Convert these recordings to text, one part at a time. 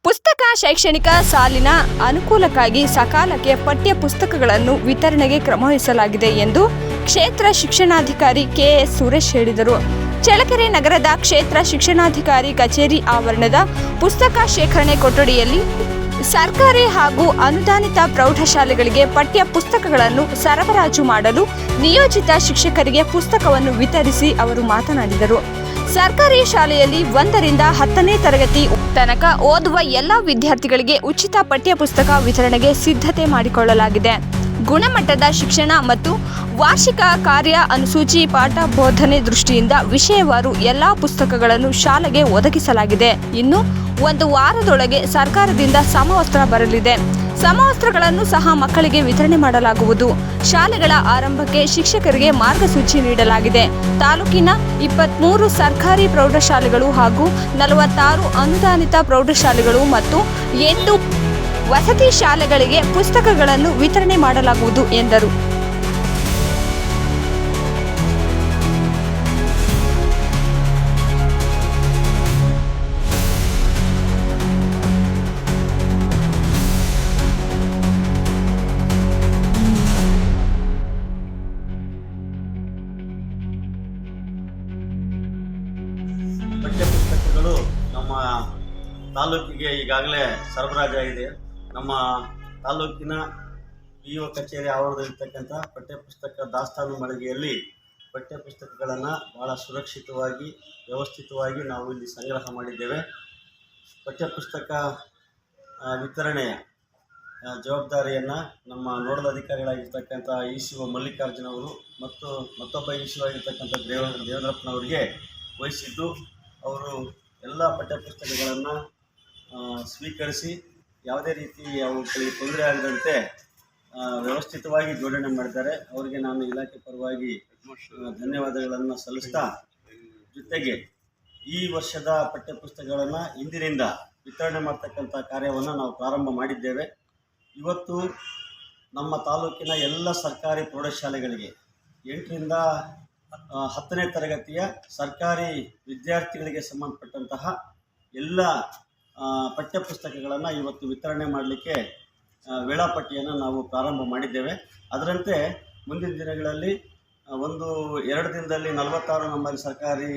ಪುಸ್ತಕ ಶೈಕ್ಷಣಿಕ ಸಾಲಿನ ಅನುಕೂಲಕ್ಕಾಗಿ ಸಕಾಲಕ್ಕೆ ಪಠ್ಯ ಪುಸ್ತಕಗಳನ್ನು ವಿತರಣೆಗೆ ಕ್ರಮವಹಿಸಲಾಗಿದೆ ಎಂದು ಕ್ಷೇತ್ರ ಶಿಕ್ಷಣಾಧಿಕಾರಿ ಕೆಎಸ್ ಸುರೇಶ್ ಹೇಳಿದರು. ಚಳ್ಳಕೆರೆ ನಗರದ ಕ್ಷೇತ್ರ ಶಿಕ್ಷಣಾಧಿಕಾರಿ ಕಚೇರಿ ಆವರಣದ ಪುಸ್ತಕ ಶೇಖರಣೆ ಕೊಠಡಿಯಲ್ಲಿ ಸರ್ಕಾರಿ ಹಾಗೂ ಅನುದಾನಿತ ಪ್ರೌಢಶಾಲೆಗಳಿಗೆ ಪಠ್ಯ ಪುಸ್ತಕಗಳನ್ನು ಸರಬರಾಜು ಮಾಡಲು ನಿಯೋಜಿತ ಶಿಕ್ಷಕರಿಗೆ ಪುಸ್ತಕವನ್ನು ವಿತರಿಸಿ ಅವರು ಮಾತನಾಡಿದರು. ಸರ್ಕಾರಿ ಶಾಲೆಯಲ್ಲಿ 1ರಿಂದ 10ನೇ ತರಗತಿ ತನಕ ಓದುವ ಎಲ್ಲ ವಿದ್ಯಾರ್ಥಿಗಳಿಗೆ ಉಚಿತ ಪಠ್ಯ ಪುಸ್ತಕ ವಿತರಣೆಗೆ ಸಿದ್ಧತೆ ಮಾಡಿಕೊಳ್ಳಲಾಗಿದೆ. ಗುಣಮಟ್ಟದ ಶಿಕ್ಷಣ ಮತ್ತು ವಾರ್ಷಿಕ ಕಾರ್ಯ ಅನುಸೂಚಿ ಪಾಠ ಬೋಧನೆ ದೃಷ್ಟಿಯಿಂದ ವಿಷಯವಾರು ಎಲ್ಲ ಪುಸ್ತಕಗಳನ್ನು ಶಾಲೆಗೆ ಒದಗಿಸಲಾಗಿದೆ. ಇನ್ನು 1 ವಾರದೊಳಗೆ ಸರ್ಕಾರದಿಂದ ಸಮವಸ್ತ್ರ ಬರಲಿದೆ. ಸಮವಸ್ತ್ರಗಳನ್ನು ಸಹ ಮಕ್ಕಳಿಗೆ ವಿತರಣೆ ಮಾಡಲಾಗುವುದು. ಶಾಲೆಗಳ ಆರಂಭಕ್ಕೆ ಶಿಕ್ಷಕರಿಗೆ ಮಾರ್ಗಸೂಚಿ ನೀಡಲಾಗಿದೆ. ತಾಲೂಕಿನ 23 ಸರ್ಕಾರಿ ಪ್ರೌಢಶಾಲೆಗಳು ಹಾಗೂ 46 ಅನುದಾನಿತ ಪ್ರೌಢಶಾಲೆಗಳು ಮತ್ತು 8 ವಸತಿ ಶಾಲೆಗಳಿಗೆ ಪುಸ್ತಕಗಳನ್ನು ವಿತರಣೆ ಮಾಡಲಾಗುವುದು ಎಂದರು. ಪಠ್ಯಪುಸ್ತಕಗಳು ನಮ್ಮ ತಾಲೂಕಿಗೆ ಈಗಾಗಲೇ ಸರಬರಾಜಾಗಿದೆ. ನಮ್ಮ ತಾಲೂಕಿನ PO ಕಚೇರಿ ಆವರಣದಲ್ಲಿರ್ತಕ್ಕಂಥ ಪಠ್ಯಪುಸ್ತಕ ದಾಸ್ತಾನು ಮಳಿಗೆಯಲ್ಲಿ ಪಠ್ಯಪುಸ್ತಕಗಳನ್ನು ಭಾಳ ಸುರಕ್ಷಿತವಾಗಿ ವ್ಯವಸ್ಥಿತವಾಗಿ ನಾವು ಇಲ್ಲಿ ಸಂಗ್ರಹ ಮಾಡಿದ್ದೇವೆ. ಪಠ್ಯಪುಸ್ತಕ ವಿತರಣೆಯ ಜವಾಬ್ದಾರಿಯನ್ನು ನಮ್ಮ ನೋಡಲ್ ಅಧಿಕಾರಿಗಳಾಗಿರ್ತಕ್ಕಂಥ ECO ಮಲ್ಲಿಕಾರ್ಜುನ್ ಅವರು ಮತ್ತು ಮತ್ತೊಬ್ಬ ECO ಆಗಿರ್ತಕ್ಕಂಥ ದೇವೇಂದ್ರಪ್ಪನವರಿಗೆ ವಹಿಸಿದ್ದು, ಅವರು ಎಲ್ಲ ಪಠ್ಯಪುಸ್ತಕಗಳನ್ನು ಸ್ವೀಕರಿಸಿ ಯಾವುದೇ ರೀತಿ ಅವುಗಳಿಗೆ ತೊಂದರೆ ಆಗದಂತೆ ವ್ಯವಸ್ಥಿತವಾಗಿ ಜೋಡಣೆ ಮಾಡಿದ್ದಾರೆ. ಅವರಿಗೆ ನಾನು ಇಲಾಖೆ ಪರವಾಗಿ ಧನ್ಯವಾದಗಳನ್ನು ಸಲ್ಲಿಸ್ತಾ, ಜೊತೆಗೆ ಈ ವರ್ಷದ ಪಠ್ಯಪುಸ್ತಕಗಳನ್ನು ಇಂದಿನಿಂದ ವಿತರಣೆ ಮಾಡ್ತಕ್ಕಂಥ ಕಾರ್ಯವನ್ನು ನಾವು ಪ್ರಾರಂಭ ಮಾಡಿದ್ದೇವೆ. ಇವತ್ತು ನಮ್ಮ ತಾಲೂಕಿನ ಎಲ್ಲ ಸರ್ಕಾರಿ ಪ್ರೌಢಶಾಲೆಗಳಿಗೆ 8ರಿಂದ 10ನೇ ತರಗತಿಯ ಸರ್ಕಾರಿ ವಿದ್ಯಾರ್ಥಿಗಳಿಗೆ ಸಂಬಂಧಪಟ್ಟಂತಹ ಎಲ್ಲ ಪಠ್ಯಪುಸ್ತಕಗಳನ್ನು ಇವತ್ತು ವಿತರಣೆ ಮಾಡಲಿಕ್ಕೆ ವೇಳಾಪಟ್ಟಿಯನ್ನು ನಾವು ಪ್ರಾರಂಭ ಮಾಡಿದ್ದೇವೆ. ಅದರಂತೆ ಮುಂದಿನ ದಿನಗಳಲ್ಲಿ 1-2 ದಿನದಲ್ಲಿ 46 ನಮ್ಮಲ್ಲಿ ಸರ್ಕಾರಿ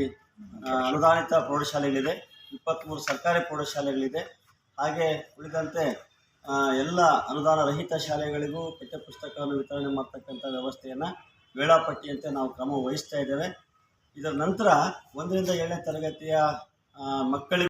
ಅನುದಾನಿತ ಪ್ರೌಢಶಾಲೆಗಳಿದೆ, 23 ಸರ್ಕಾರಿ ಪ್ರೌಢಶಾಲೆಗಳಿದೆ. ಹಾಗೆ ಉಳಿದಂತೆ ಎಲ್ಲ ಅನುದಾನ ರಹಿತ ಶಾಲೆಗಳಿಗೂ ಪಠ್ಯಪುಸ್ತಕವನ್ನು ವಿತರಣೆ ಮಾಡ್ತಕ್ಕಂಥ ವ್ಯವಸ್ಥೆಯನ್ನು ವೇಳಾಪಟ್ಟಿಯಂತೆ ನಾವು ಕ್ರಮ ವಹಿಸ್ತಾ ಇದ್ದೇವೆ. ಇದರ ನಂತರ 1ರಿಂದ 7ನೇ ತರಗತಿಯ ಮಕ್ಕಳಿಗೆ